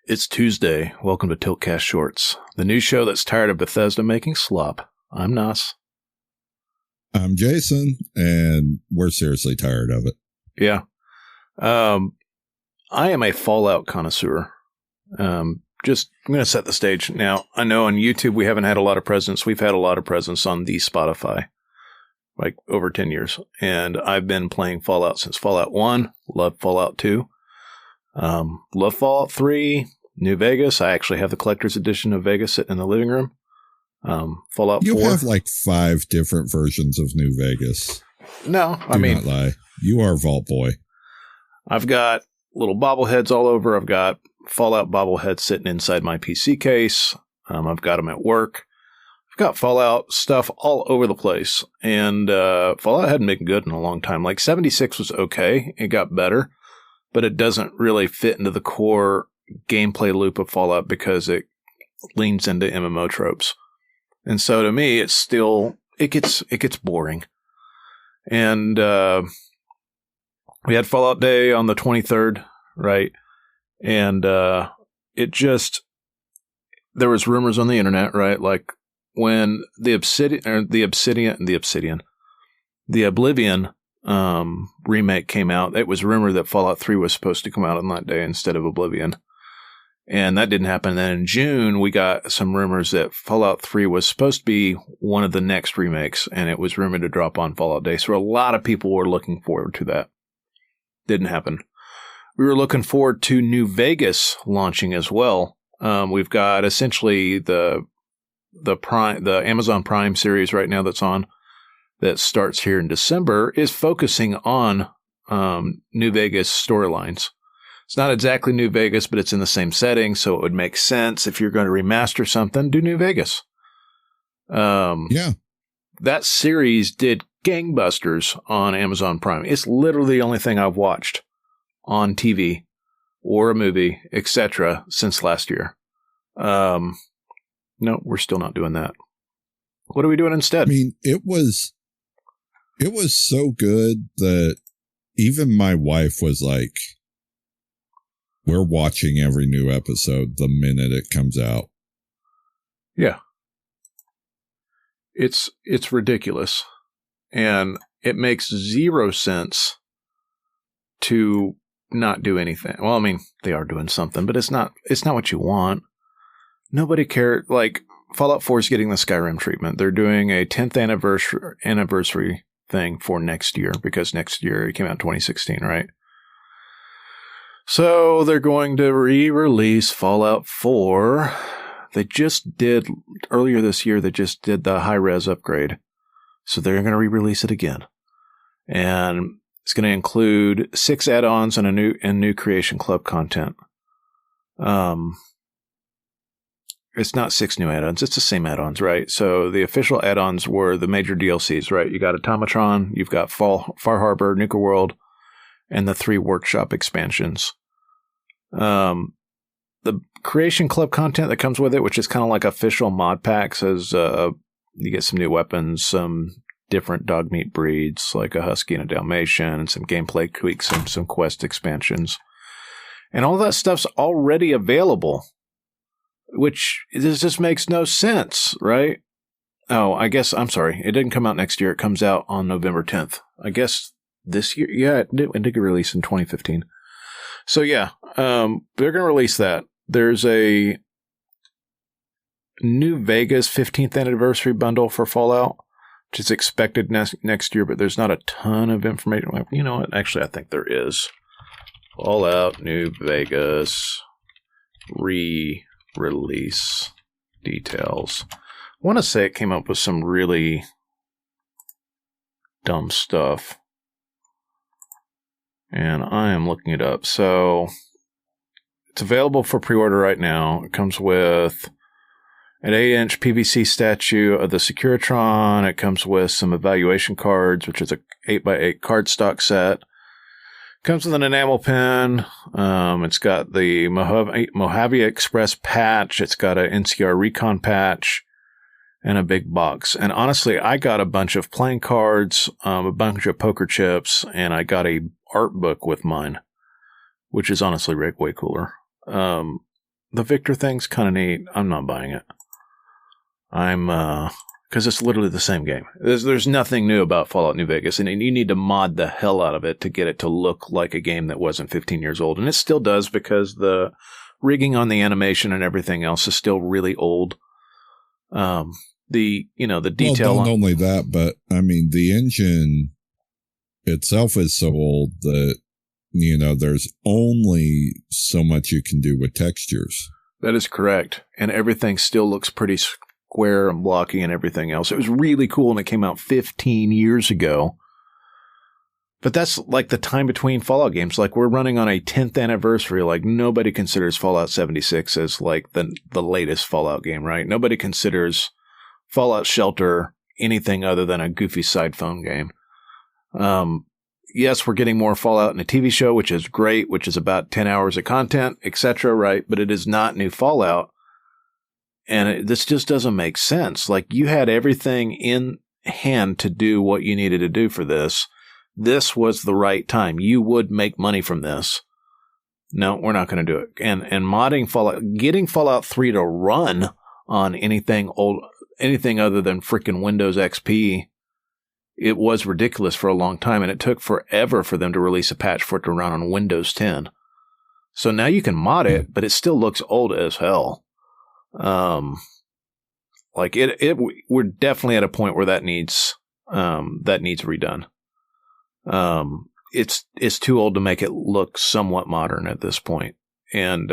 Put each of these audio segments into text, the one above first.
It's Tuesday. Welcome to Tiltcast Shortz, the new show that's tired of Bethesda making slop. I'm Nauss. I'm Jason, and we're seriously tired of it. Yeah. I am a Fallout connoisseur. I'm going to set the stage. Now, I know on YouTube we haven't had a lot of presence. We've had a lot of presence on the Spotify, like over 10 years. And I've been playing Fallout since Fallout 1. Love Fallout 2. Love Fallout 3. New Vegas. I actually have the collector's edition of Vegas sitting in the living room. Fallout 4. You have like 5 different versions of New Vegas. No, Do not lie. You are Vault Boy. I've got little bobbleheads all over. I've got Fallout bobbleheads sitting inside my PC case. I've got them at work. I've got Fallout stuff all over the place. And Fallout hadn't been good in a long time. Like 76 was okay. It got better. But it doesn't really fit into the core gameplay loop of Fallout because it leans into MMO tropes. And so to me, it's still, it gets boring. And we had Fallout Day on the 23rd, right? And there was rumors on the internet, right? Like when the Oblivion remake came out, it was rumored that Fallout 3 was supposed to come out on that day instead of Oblivion. And that didn't happen. Then in June, we got some rumors that Fallout 3 was supposed to be one of the next remakes, and it was rumored to drop on Fallout Day. So a lot of people were looking forward to that. Didn't happen. We were looking forward to New Vegas launching as well. We've got essentially the Amazon Prime series right now that's on, that starts here in December, is focusing on New Vegas storylines. It's not exactly New Vegas, but it's in the same setting, so it would make sense if you're going to remaster something, do New Vegas. Yeah. That series did gangbusters on Amazon Prime. It's literally the only thing I've watched on TV or a movie, etc., since last year. No, we're still not doing that. What are we doing instead? I mean, it was so good that even my wife was like, we're watching every new episode the minute it comes out. Yeah. It's ridiculous. And it makes zero sense to not do anything. Well, I mean, they are doing something, but it's not what you want. Nobody cared. Like, Fallout 4 is getting the Skyrim treatment. They're doing a 10th anniversary thing for next year, because next year it came out in 2016, right? So they're going to re-release Fallout 4. They just did, earlier this year, they just did the high-res upgrade. So they're going to re-release it again. And it's going to include 6 add-ons and new Creation Club content. It's not 6 new add-ons. It's the same add-ons, right? So the official add-ons were the major DLCs, right? You got Automatron, you've got Far Harbor, Nuka World, and the 3 workshop expansions. The Creation Club content that comes with it, which is kind of like official mod packs, as you get some new weapons, some different dog meat breeds, like a Husky and a Dalmatian, and some gameplay tweaks and some quest expansions. And all that stuff's already available, which just makes no sense, right? Oh, I'm sorry. It didn't come out next year. It comes out on November 10th. I guess this year. Yeah, it did get released in 2015. So yeah, they're going to release that. There's a New Vegas 15th anniversary bundle for Fallout, which is expected next year, but there's not a ton of information. You know what? Actually, I think there is. Fallout New Vegas re-release details. I want to say it came up with some really dumb stuff. And I am looking it up. So it's available for pre-order right now. It comes with an 8-inch PVC statue of the Securitron. It comes with some evaluation cards, which is a 8x8 cardstock set. It comes with an enamel pen. It's got the Mojave Express patch. It's got an NCR Recon patch and a big box. And honestly, I got a bunch of playing cards, a bunch of poker chips, and I got a art book with mine, which is honestly way cooler. the Victor thing's kind of neat. I'm not buying it. Because it's literally the same game. There's nothing new about Fallout New Vegas, and you need to mod the hell out of it to get it to look like a game that wasn't 15 years old. And it still does, because the rigging on the animation and everything else is still really old. The detail. Well, not only that, but I mean, the engine itself is so old that, there's only so much you can do with textures. That is correct. And everything still looks pretty square and blocky and everything else. It was really cool, and it came out 15 years ago. But that's like the time between Fallout games. Like, we're running on a 10th anniversary. Like, nobody considers Fallout 76 as like the latest Fallout game, right? Nobody considers Fallout Shelter anything other than a goofy side phone game. Yes, we're getting more Fallout in a TV show, which is great, which is about 10 hours of content, etc., right? But it is not new Fallout. And this just doesn't make sense. Like, you had everything in hand to do what you needed to do for this. This was the right time. You would make money from this. No, we're not going to do it. And modding Fallout, getting Fallout 3 to run on anything other than freaking Windows XP, it was ridiculous for a long time, and it took forever for them to release a patch for it to run on Windows 10. So now you can mod it, but it still looks old as hell. We're definitely at a point where that needs redone. It's too old to make it look somewhat modern at this point. And,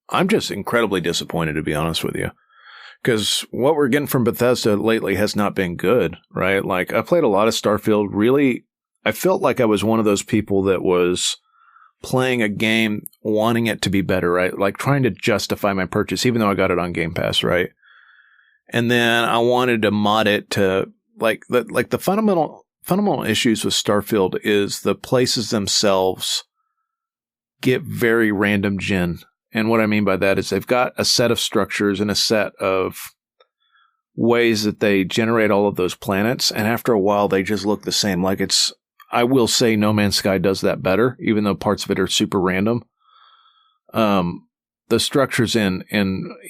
I'm just incredibly disappointed, to be honest with you, because what we're getting from Bethesda lately has not been good, right? Like, I played a lot of Starfield. Really, I felt like I was one of those people that was playing a game wanting it to be better, right? Like, trying to justify my purchase, even though I got it on Game Pass, right? And then I wanted to mod it to the fundamental issues with Starfield is the places themselves get very random gen. And what I mean by that is they've got a set of structures and a set of ways that they generate all of those planets. And after a while, they just look the same. Like, I will say No Man's Sky does that better, even though parts of it are super random. The structures in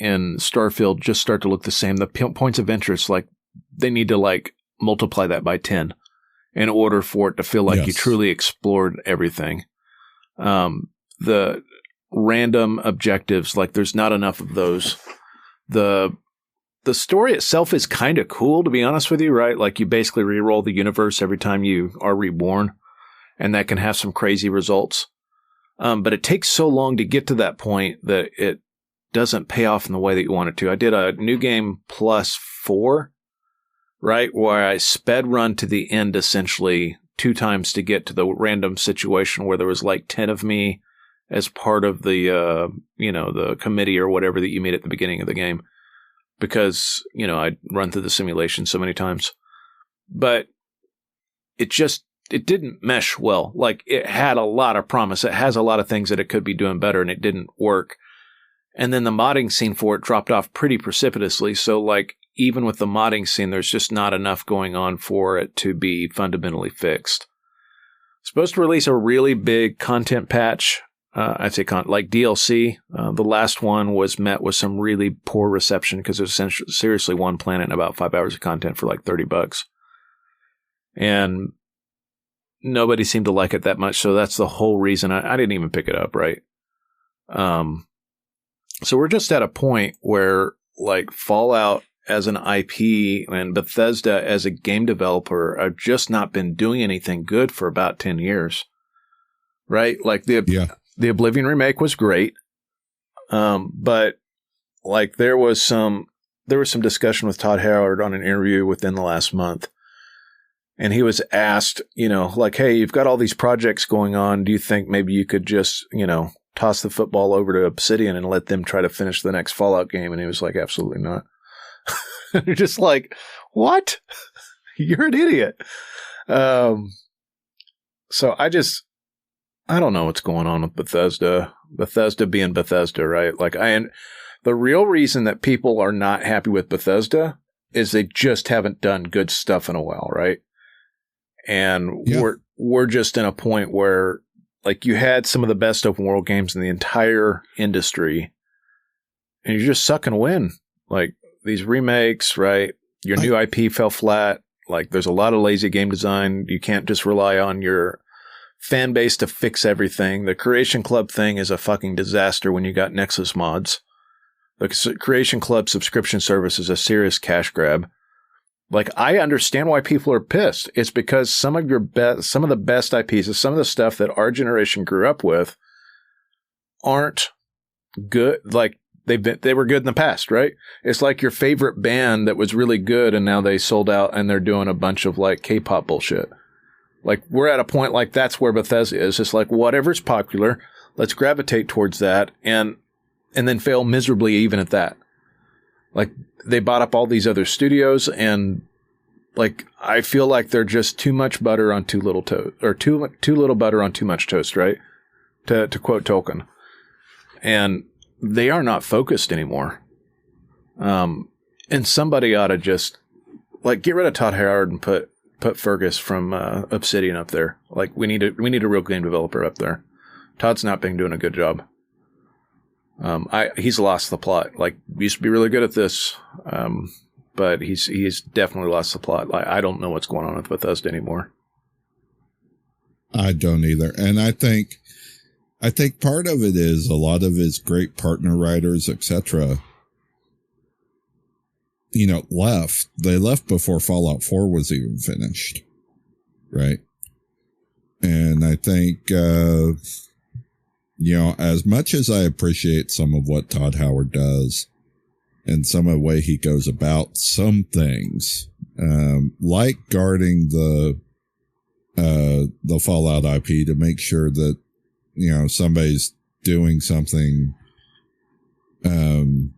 Starfield just start to look the same. The points of interest, like, they need to multiply that by 10 in order for it to feel like you truly explored everything. The random objectives, like, there's not enough of those. The story itself is kind of cool, to be honest with you, right? Like, you basically re-roll the universe every time you are reborn, and that can have some crazy results. But it takes so long to get to that point that it doesn't pay off in the way that you want it to. I did a New Game Plus 4, right, where I sped run to the end essentially 2 times to get to the random situation where there was 10 of me as part of the, the committee or whatever that you meet at the beginning of the game. Because, I'd run through the simulation so many times. But it didn't mesh well. Like, it had a lot of promise. It has a lot of things that it could be doing better, and it didn't work. And then the modding scene for it dropped off pretty precipitously. So, even with the modding scene, there's just not enough going on for it to be fundamentally fixed. Supposed to release a really big content patch. I'd say DLC. The last one was met with some really poor reception because it was essentially seriously one planet and about 5 hours of content for $30. And nobody seemed to like it that much. So that's the whole reason I didn't even pick it up, right? So we're just at a point where Fallout as an IP and Bethesda as a game developer have just not been doing anything good for about 10 years, right? The Oblivion remake was great, but there was some discussion with Todd Howard on an interview within the last month, and he was asked, hey, you've got all these projects going on. Do you think maybe you could just, toss the football over to Obsidian and let them try to finish the next Fallout game? And he was like, absolutely not. You're just like, what? You're an idiot. So I don't know what's going on with Bethesda. Bethesda being Bethesda, right? The real reason that people are not happy with Bethesda is they just haven't done good stuff in a while, right? And we're just in a point where you had some of the best open world games in the entire industry, and you just suck and win. Like these remakes, right? Your new IP fell flat. Like there's a lot of lazy game design. You can't just rely on your fan base to fix everything. The Creation Club thing is a fucking disaster when you got Nexus mods. The Creation Club subscription service is a serious cash grab. Like, I understand why people are pissed. It's because some of the best IPs, some of the stuff that our generation grew up with aren't good. Like, they were good in the past, right? It's like your favorite band that was really good and now they sold out and they're doing a bunch of like K-pop bullshit. Like, we're at a point like that's where Bethesda is. It's like, whatever's popular, let's gravitate towards that and then fail miserably even at that. Like, they bought up all these other studios and, like, I feel like they're just too much butter on too little toast, or too little butter on too much toast, right? To quote Tolkien. And they are not focused anymore. And somebody ought to just, like, get rid of Todd Howard and put Fergus from Obsidian up there. Like, we need a real game developer up there. Todd's not been doing a good job. He's lost the plot. Like, used to be really good at this, but he's definitely lost the plot. Like, I don't know what's going on with Bethesda anymore. I don't either, and I think part of it is a lot of his great partner writers, etc. Left. They left before Fallout 4 was even finished, right? And I think. As much as I appreciate some of what Todd Howard does and some of the way he goes about some things, like guarding the Fallout IP to make sure that, somebody's doing something, in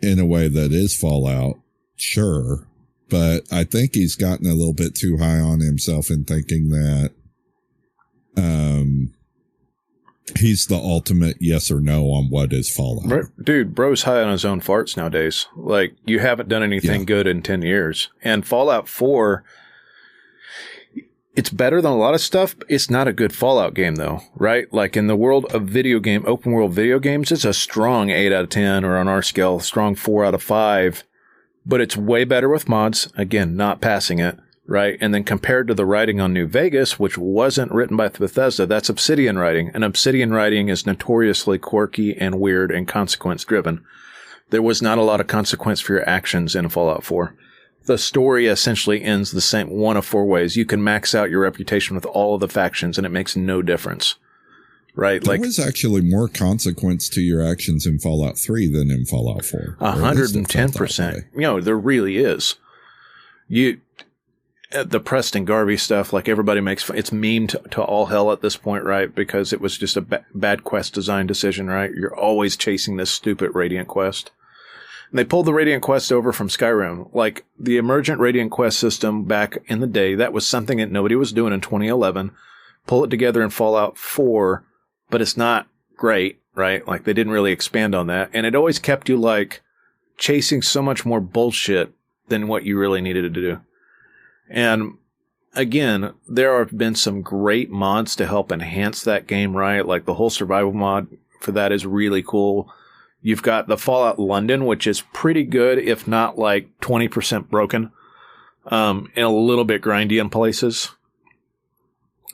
a way that is Fallout, sure. But I think he's gotten a little bit too high on himself in thinking that, he's the ultimate yes or no on what is Fallout. Dude, bro's high on his own farts nowadays. Like, you haven't done anything good in 10 years. And Fallout 4, it's better than a lot of stuff. It's not a good Fallout game, though, right? Like, in the world of open world video games, it's a strong 8 out of 10, or on our scale, strong 4 out of 5. But it's way better with mods. Again, not passing it. Right. And then compared to the writing on New Vegas, which wasn't written by Bethesda, that's Obsidian writing. And Obsidian writing is notoriously quirky and weird and consequence driven. There was not a lot of consequence for your actions in Fallout 4. The story essentially ends the same one of 4 ways. You can max out your reputation with all of the factions and it makes no difference. Right. There was actually more consequence to your actions in Fallout 3 than in Fallout 4. 110%. There really is. The Preston Garvey stuff, like, everybody makes fun. It's memed to all hell at this point, right? Because it was just a bad quest design decision, right? You're always chasing this stupid Radiant quest. And they pulled the Radiant quest over from Skyrim. Like, the emergent Radiant quest system back in the day, that was something that nobody was doing in 2011. Pull it together in Fallout 4, but it's not great, right? Like, they didn't really expand on that. And it always kept you, like, chasing so much more bullshit than what you really needed to do. And again, there have been some great mods to help enhance that game, right? Like, the whole survival mod for that is really cool. You've got the Fallout London, which is pretty good, if not like 20% broken, and a little bit grindy in places.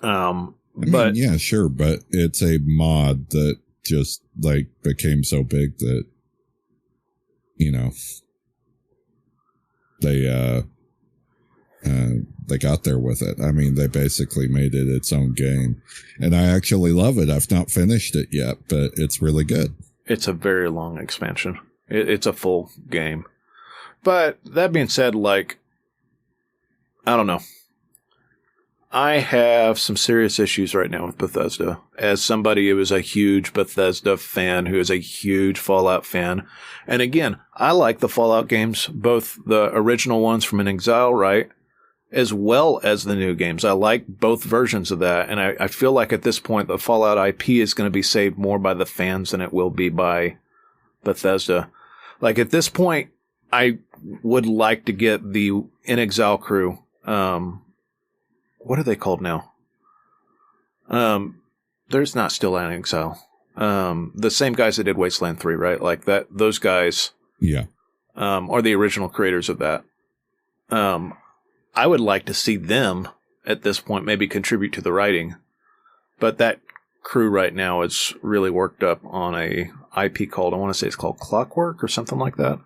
Yeah, sure. But it's a mod that just like became so big that, they got there with it. I mean, they basically made it its own game. And I actually love it. I've not finished it yet, but it's really good. It's a very long expansion. It's a full game. But that being said, like, I don't know. I have some serious issues right now with Bethesda. As somebody who is a huge Bethesda fan, who is a huge Fallout fan. And again, I like the Fallout games, both the original ones from In Exile, right? As well as the new games. I like both versions of that. And I feel like at this point, the Fallout IP is going to be saved more by the fans than it will be by Bethesda. Like, at this point, I would like to get the In Exile crew. What are they called now? There's not still In Exile. The same guys that did Wasteland 3, right? Like that, those guys, yeah, are the original creators of that. I would like to see them at this point maybe contribute to the writing, but that crew right now is really worked up on a IP called, I want to say it's called Clockwork or something like that.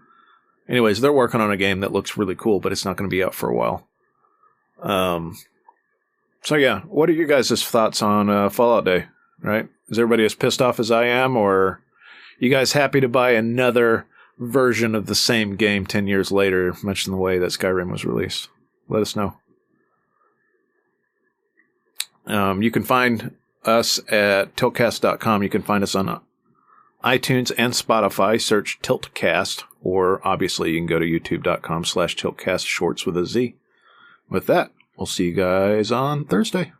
Anyways, they're working on a game that looks really cool, but it's not going to be out for a while. So yeah, what are you guys' thoughts on Fallout Day, right? Is everybody as pissed off as I am, or you guys happy to buy another version of the same game 10 years later, much in the way that Skyrim was released? Let us know. You can find us at tiltcast.com. You can find us on iTunes and Spotify. Search Tiltcast, or obviously you can go to youtube.com/Tiltcast, Shortz with a Z. With that, we'll see you guys on Thursday.